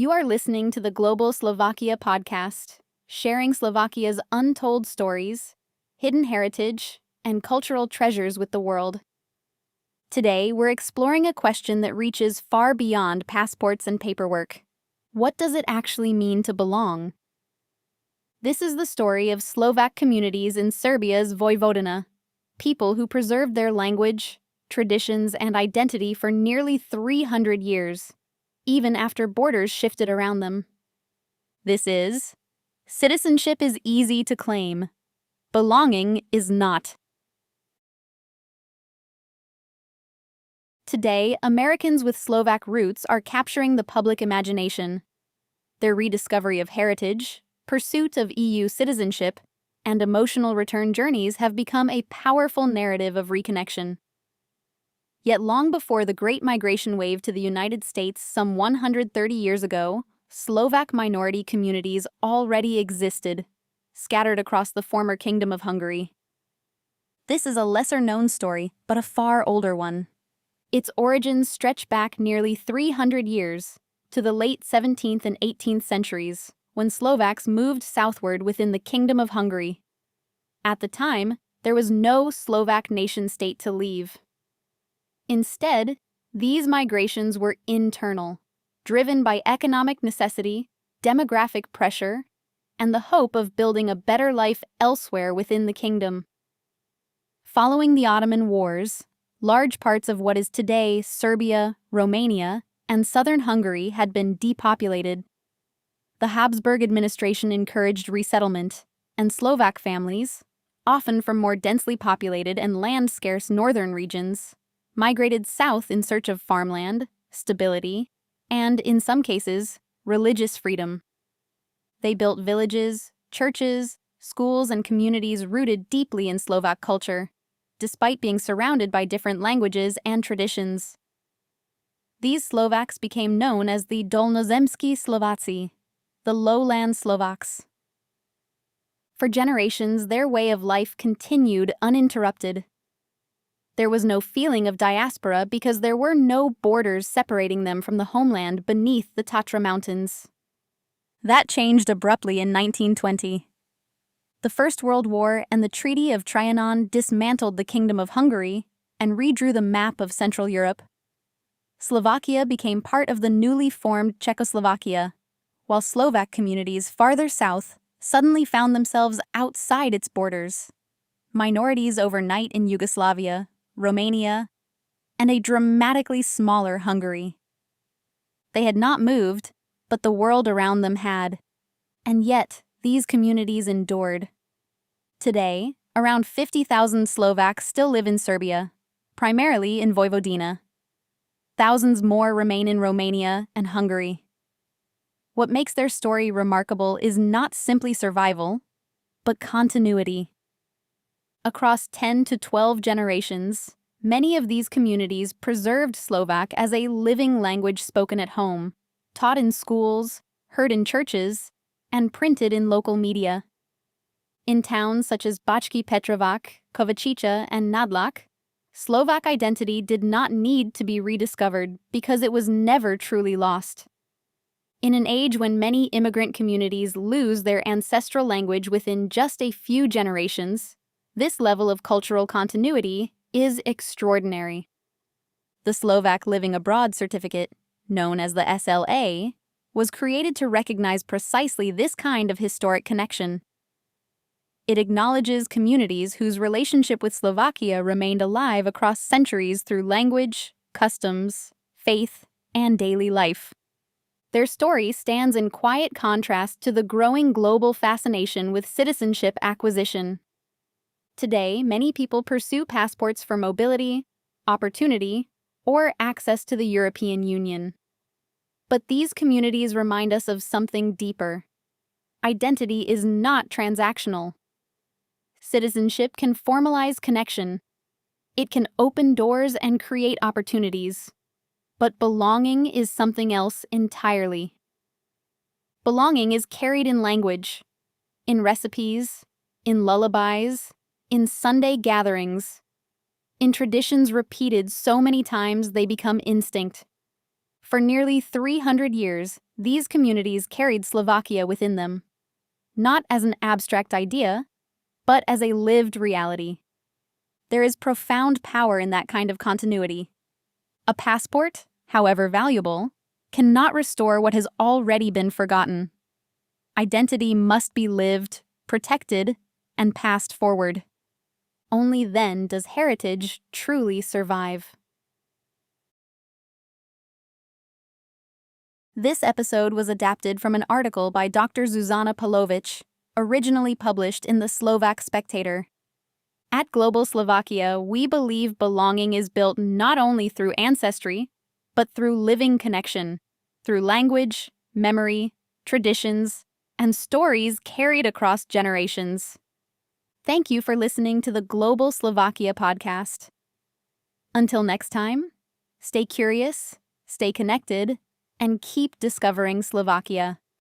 You are listening to the Global Slovakia podcast, sharing Slovakia's untold stories, hidden heritage, and cultural treasures with the world. Today, we're exploring a question that reaches far beyond passports and paperwork. What does it actually mean to belong? This is the story of Slovak communities in Serbia's Vojvodina, people who preserved their language, traditions, and identity for nearly 300 years, even after borders shifted around them. This is Citizenship is easy to claim. Belonging is not. Today, Americans with Slovak roots are capturing the public imagination. Their rediscovery of heritage, pursuit of EU citizenship, and emotional return journeys have become a powerful narrative of reconnection. Yet long before the Great Migration wave to the United States some 130 years ago, Slovak minority communities already existed, scattered across the former Kingdom of Hungary. This is a lesser-known story, but a far older one. Its origins stretch back nearly 300 years, to the late 17th and 18th centuries, when Slovaks moved southward within the Kingdom of Hungary. At the time, there was no Slovak nation-state to leave. Instead, these migrations were internal, driven by economic necessity, demographic pressure, and the hope of building a better life elsewhere within the kingdom. Following the Ottoman Wars, large parts of what is today Serbia, Romania, and southern Hungary had been depopulated. The Habsburg administration encouraged resettlement, and Slovak families, often from more densely populated and land-scarce northern regions, migrated south in search of farmland, stability, and, in some cases, religious freedom. They built villages, churches, schools, and communities rooted deeply in Slovak culture, despite being surrounded by different languages and traditions. These Slovaks became known as the Dolnozemski Slováci, the lowland Slovaks. For generations, their way of life continued uninterrupted. There was no feeling of diaspora because there were no borders separating them from the homeland beneath the Tatra Mountains. That changed abruptly in 1920. The First World War and the Treaty of Trianon dismantled the Kingdom of Hungary and redrew the map of Central Europe. Slovakia became part of the newly formed Czechoslovakia, while Slovak communities farther south suddenly found themselves outside its borders. Minorities overnight in Yugoslavia, Romania, and a dramatically smaller Hungary. They had not moved, but the world around them had. And yet, these communities endured. Today, around 50,000 Slovaks still live in Serbia, primarily in Vojvodina. Thousands more remain in Romania and Hungary. What makes their story remarkable is not simply survival, but continuity. Across 10 to 12 generations, many of these communities preserved Slovak as a living language spoken at home, taught in schools, heard in churches, and printed in local media. In towns such as Bački Petrovac, Kovačica, and Nádľak, Slovak identity did not need to be rediscovered because it was never truly lost. In an age when many immigrant communities lose their ancestral language within just a few generations, this level of cultural continuity is extraordinary. The Slovak Living Abroad Certificate, known as the SLA, was created to recognize precisely this kind of historic connection. It acknowledges communities whose relationship with Slovakia remained alive across centuries through language, customs, faith, and daily life. Their story stands in quiet contrast to the growing global fascination with citizenship acquisition. Today, many people pursue passports for mobility, opportunity, or access to the European Union. But these communities remind us of something deeper. Identity is not transactional. Citizenship can formalize connection. It can open doors and create opportunities. But belonging is something else entirely. Belonging is carried in language, in recipes, in lullabies, in Sunday gatherings, in traditions repeated so many times they become instinct. For nearly 300 years, these communities carried Slovakia within them, not as an abstract idea, but as a lived reality. There is profound power in that kind of continuity. A passport, however valuable, cannot restore what has already been forgotten. Identity must be lived, protected, and passed forward. Only then does heritage truly survive. This episode was adapted from an article by Dr. Zuzana Palovic, originally published in the Slovak Spectator. At Global Slovakia, we believe belonging is built not only through ancestry, but through living connection, through language, memory, traditions, and stories carried across generations. Thank you for listening to the Global Slovakia podcast. Until next time, stay curious, stay connected, and keep discovering Slovakia.